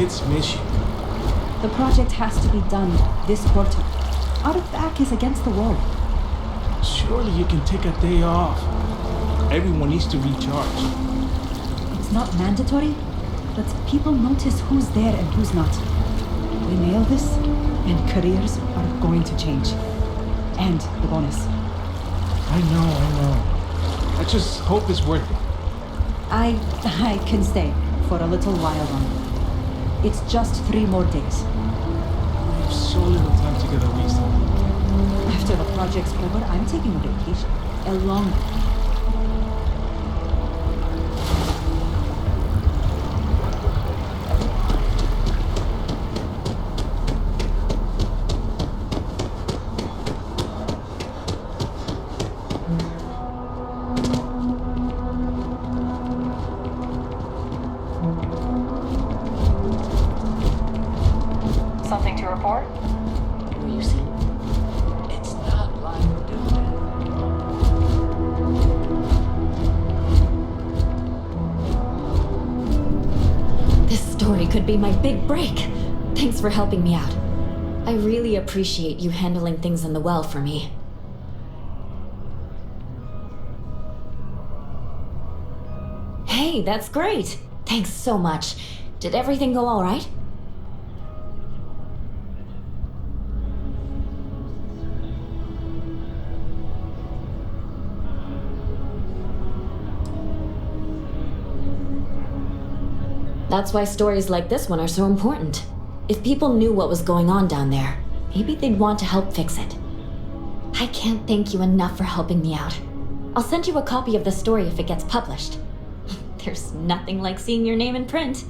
kids miss you. The project has to be done this quarter. Our back is against the wall. Surely you can take a day off. Everyone needs to recharge. It's not mandatory, but people notice who's there and who's not. We nail this, and careers are going to change. And the bonus. I know. I just hope it's worth it. I can stay for a little while longer. It's just 3 more days. We have so little time together, Lisa. After the project's over, I'm taking a vacation. A long one. Something to report? You see, it's not like doing it. This story could be my big break. Thanks for helping me out. I really appreciate you handling things in the well for me. Hey, that's great. Thanks so much. Did everything go all right? That's why stories like this one are so important. If people knew what was going on down there, maybe they'd want to help fix it. I can't thank you enough for helping me out. I'll send you a copy of the story if it gets published. There's nothing like seeing your name in print.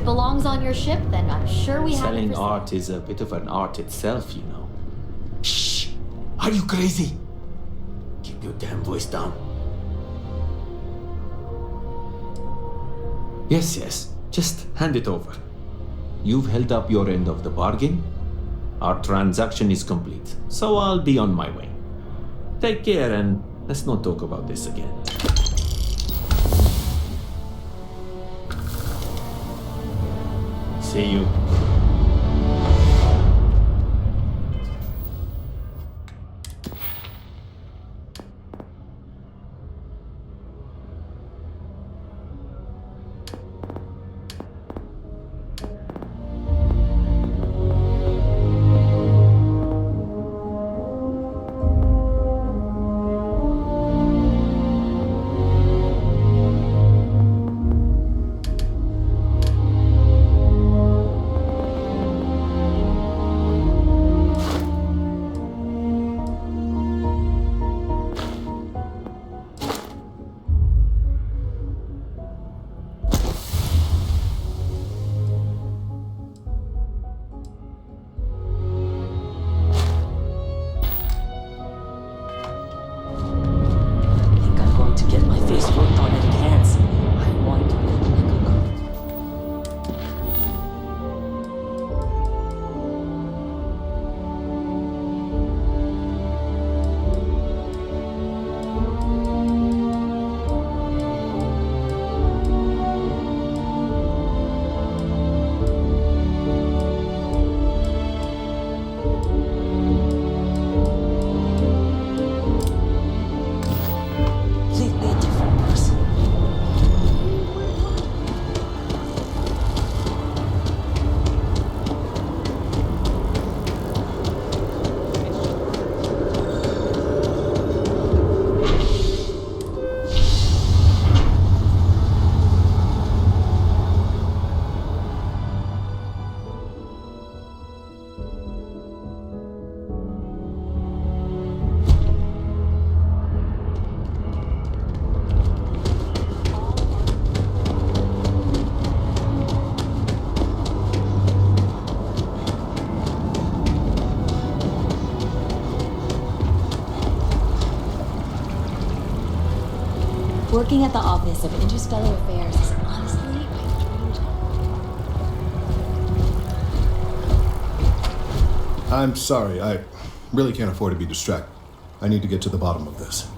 Belongs on your ship, then I'm sure we have it. Selling art is a bit of an art itself, you know. Shh! Are you crazy? Keep your damn voice down. Yes. Just hand it over. You've held up your end of the bargain. Our transaction is complete, so I'll be on my way. Take care and let's not talk about this again. See you. Working at the Office of Interstellar Affairs is honestly my dream job. I'm sorry, I really can't afford to be distracted. I need to get to the bottom of this.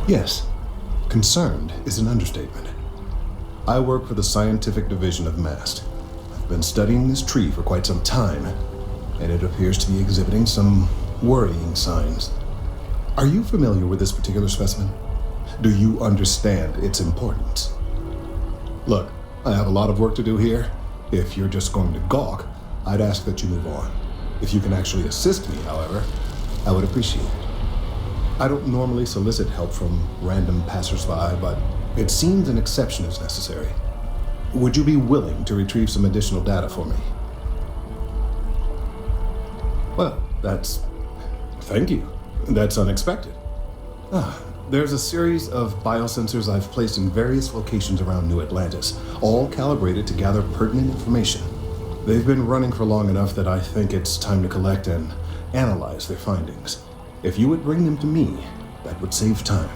Yes, concerned is an understatement. I work for the scientific division of MAST. I've been studying this tree for quite some time, and it appears to be exhibiting some worrying signs. Are you familiar with this particular specimen? Do you understand its importance? Look, I have a lot of work to do here. If you're just going to gawk, I'd ask that you move on. If you can actually assist me, however, I would appreciate it. I don't normally solicit help from random passersby, but it seems an exception is necessary. Would you be willing to retrieve some additional data for me? Well, thank you. That's unexpected. There's a series of biosensors I've placed in various locations around New Atlantis, all calibrated to gather pertinent information. They've been running for long enough that I think it's time to collect and analyze their findings. If you would bring them to me, that would save time.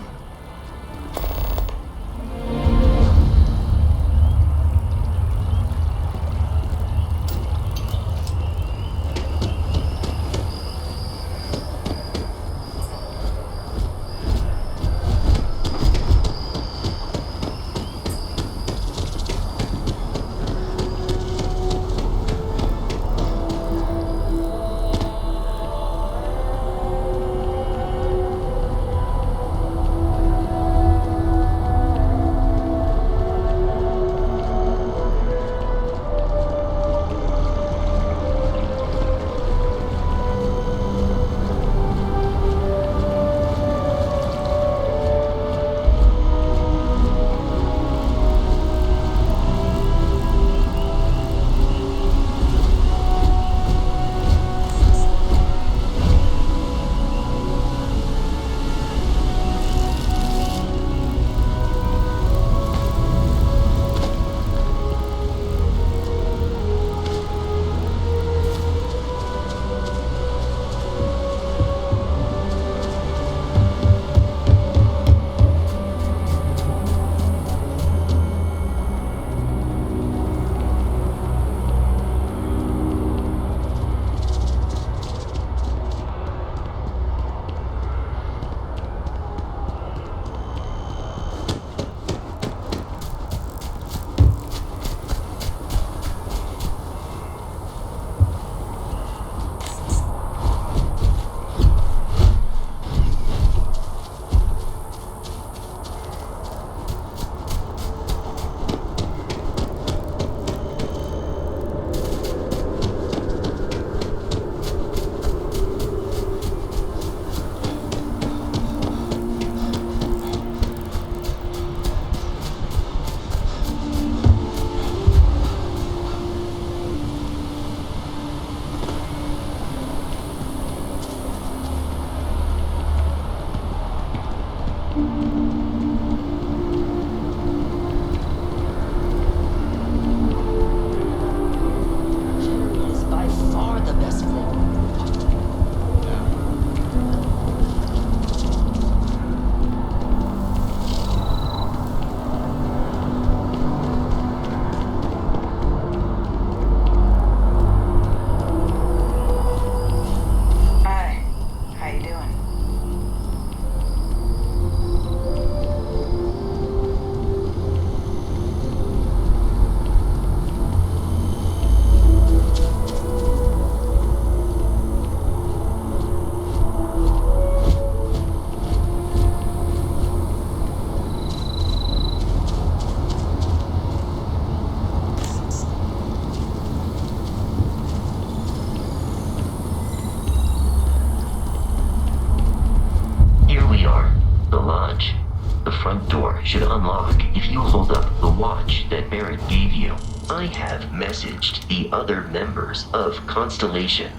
should unlock if you hold up the watch that Barrett gave you. I have messaged the other members of Constellation.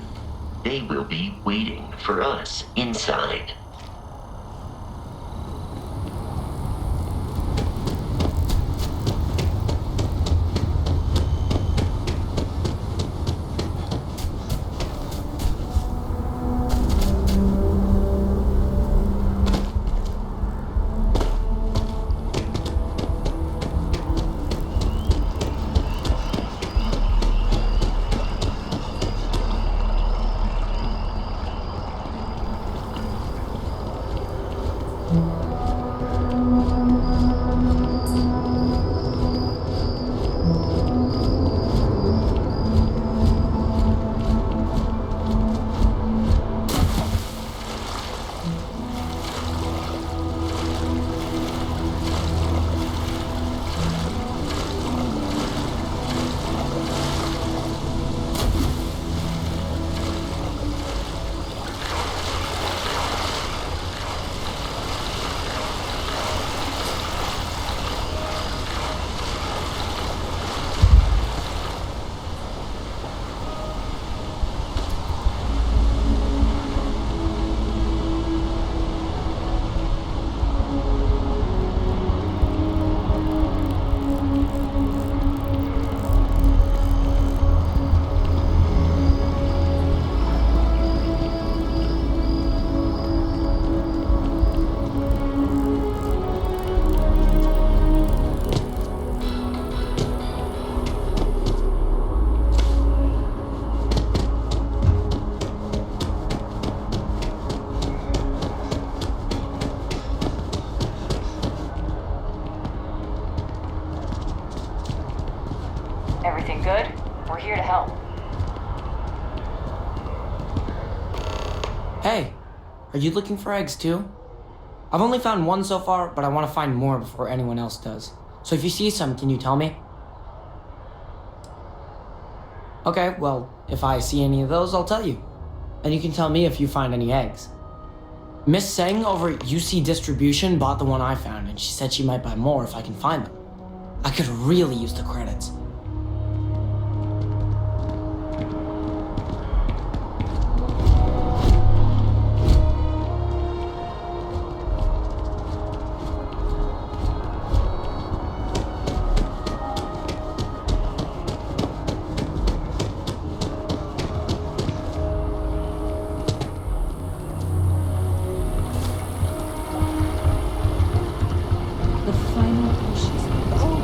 They will be waiting for us inside. Hey, are you looking for eggs too? I've only found one so far, but I want to find more before anyone else does. So if you see some, can you tell me? Okay, well, if I see any of those, I'll tell you. And you can tell me if you find any eggs. Miss Seng over at UC Distribution bought the one I found, and she said she might buy more if I can find them. I could really use the credits. The final wishes. Oh,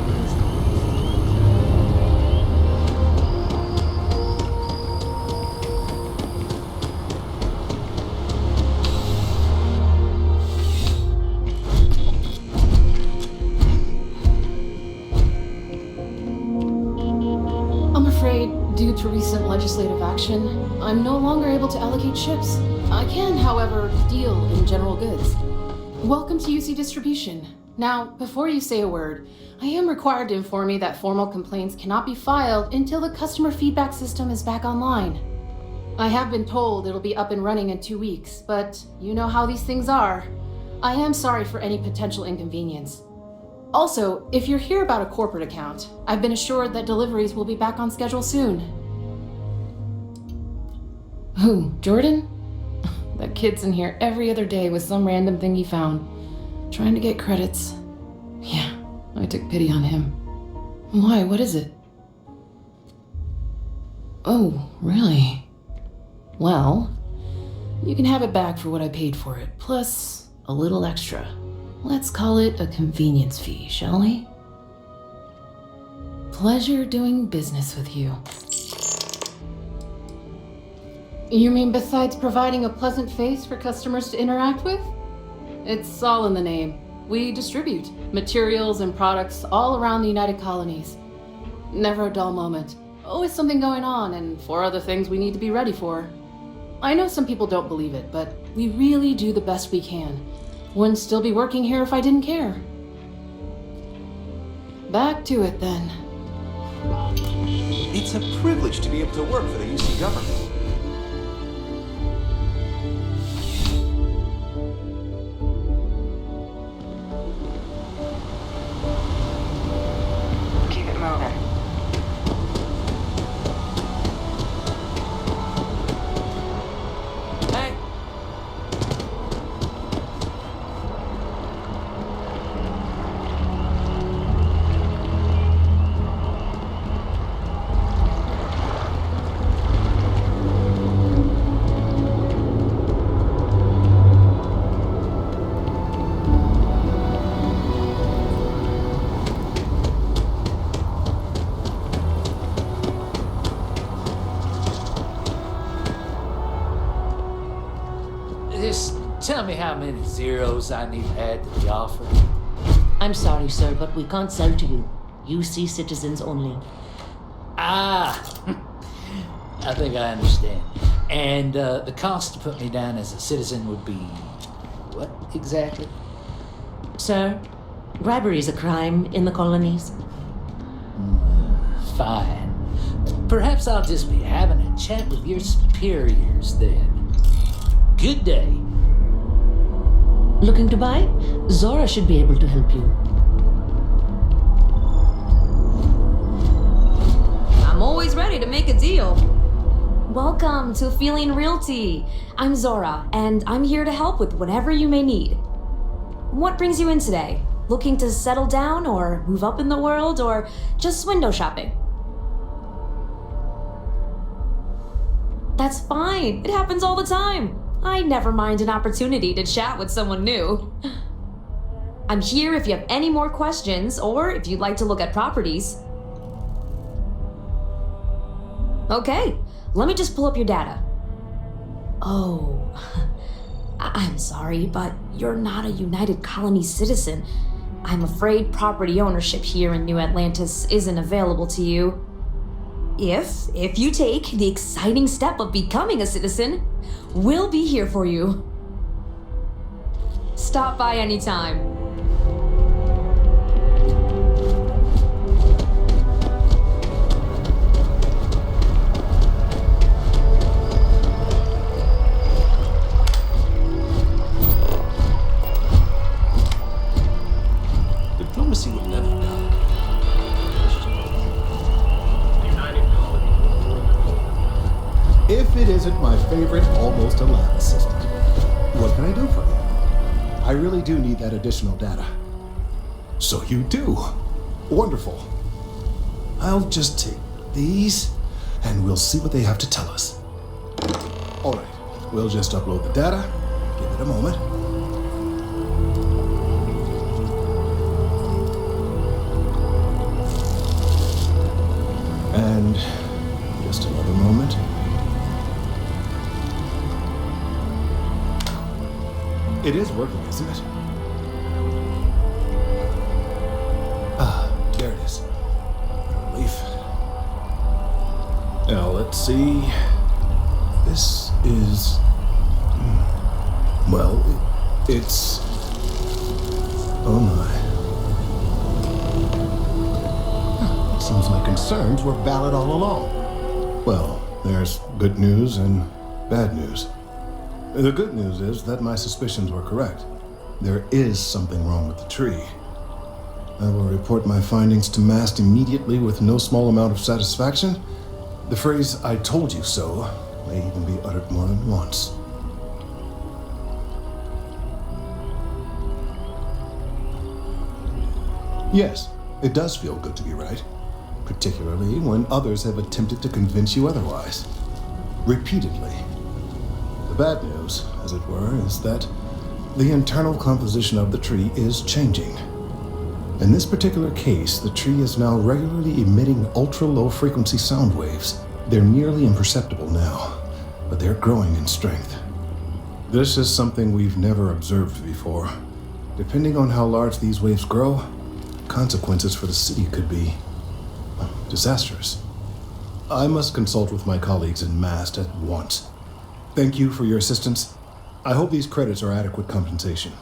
I'm afraid, due to recent legislative action, I'm no longer able to allocate ships. I can, however, deal in general goods. Welcome to UC Distribution. Now, before you say a word, I am required to inform you that formal complaints cannot be filed until the customer feedback system is back online. I have been told it'll be up and running in 2 weeks, but you know how these things are. I am sorry for any potential inconvenience. Also, if you're here about a corporate account, I've been assured that deliveries will be back on schedule soon. Who, Jordan? That kid's in here every other day with some random thing he found, trying to get credits. Yeah, I took pity on him. Why, what is it? Oh, really? Well, you can have it back for what I paid for it, plus a little extra. Let's call it a convenience fee, shall we? Pleasure doing business with you. You mean besides providing a pleasant face for customers to interact with? It's all in the name. We distribute materials and products all around the United Colonies. Never a dull moment. Always something going on and 4 other things we need to be ready for. I know some people don't believe it, but we really do the best we can. Wouldn't still be working here if I didn't care. Back to it then. It's a privilege to be able to work for the UC government. Keep it moving. Hey! Just tell me how many zeros I need to add to the offer. I'm sorry, sir, but we can't sell to you. UC citizens only. Ah, I think I understand. And the cost to put me down as a citizen would be what exactly? Sir, bribery is a crime in the colonies. Fine. Perhaps I'll just be having a chat with your superiors then. Good day. Looking to buy? Zora should be able to help you. I'm always ready to make a deal. Welcome to Feeling Realty. I'm Zora, and I'm here to help with whatever you may need. What brings you in today? Looking to settle down or move up in the world or just window shopping? That's fine. It happens all the time. I never mind an opportunity to chat with someone new. I'm here if you have any more questions or if you'd like to look at properties. Okay, let me just pull up your data. Oh, I'm sorry, but you're not a United Colony citizen. I'm afraid property ownership here in New Atlantis isn't available to you. if you take the exciting step of becoming a citizen, we'll be here for you. Stop by anytime. Diplomacy will never die. If it isn't my favorite almost a lab assistant, what can I do for you? I really do need that additional data. So you do. Wonderful. I'll just take these, and we'll see what they have to tell us. All right, we'll just upload the data. Give it a moment. And just another moment. It is working, isn't it? Ah, there it is. What a relief. Now, let's see. This is... Well, it's... Oh my. Huh, it seems my concerns were valid all along. Well, there's good news and bad news. The good news is that my suspicions were correct. There is something wrong with the tree. I will report my findings to MAST immediately with no small amount of satisfaction. The phrase, "I told you so," may even be uttered more than once. Yes, it does feel good to be right, particularly when others have attempted to convince you otherwise. Repeatedly. The bad news, as it were, is that the internal composition of the tree is changing. In this particular case, the tree is now regularly emitting ultra-low frequency sound waves. They're nearly imperceptible now, but they're growing in strength. This is something we've never observed before. Depending on how large these waves grow, consequences for the city could be disastrous. I must consult with my colleagues in MAST at once. Thank you for your assistance. I hope these credits are adequate compensation.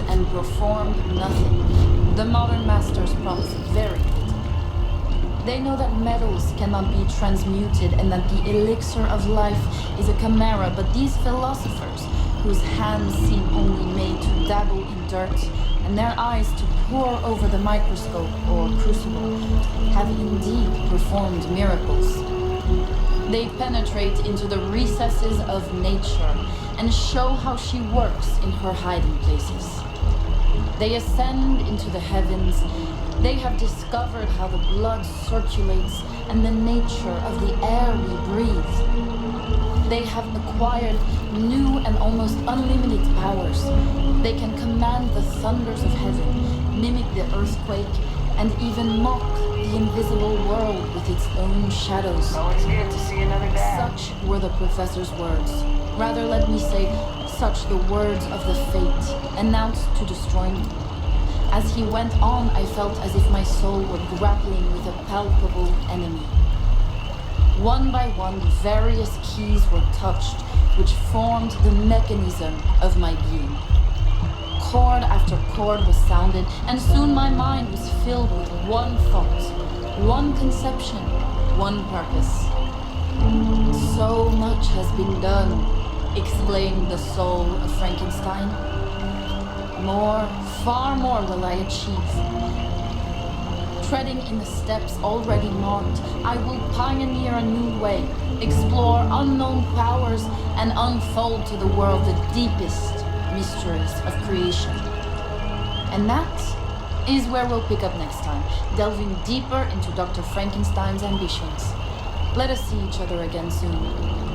And performed nothing. The modern masters promise very little. They know that metals cannot be transmuted and that the elixir of life is a chimera, but these philosophers, whose hands seem only made to dabble in dirt and their eyes to pore over the microscope or crucible, have indeed performed miracles. They penetrate into the recesses of nature and show how she works in her hiding places. They ascend into the heavens. They have discovered how the blood circulates and the nature of the air we breathe. They have acquired new and almost unlimited powers. They can command the thunders of heaven, mimic the earthquake, and even mock the invisible world with its own shadows. Always good to see another dad. Such were the professor's words. Rather, let me say, such the words of the fate announced to destroy me. As he went on, I felt as if my soul were grappling with a palpable enemy. One by one, various keys were touched, which formed the mechanism of my being. Chord after chord was sounded, and soon my mind was filled with one thought, one conception, one purpose. So much has been done, exclaimed the soul of Frankenstein. More, far more will I achieve. Treading in the steps already marked, I will pioneer a new way, explore unknown powers, and unfold to the world the deepest, mysteries of creation. And that is where we'll pick up next time, delving deeper into Dr. Frankenstein's ambitions. Let us see each other again soon.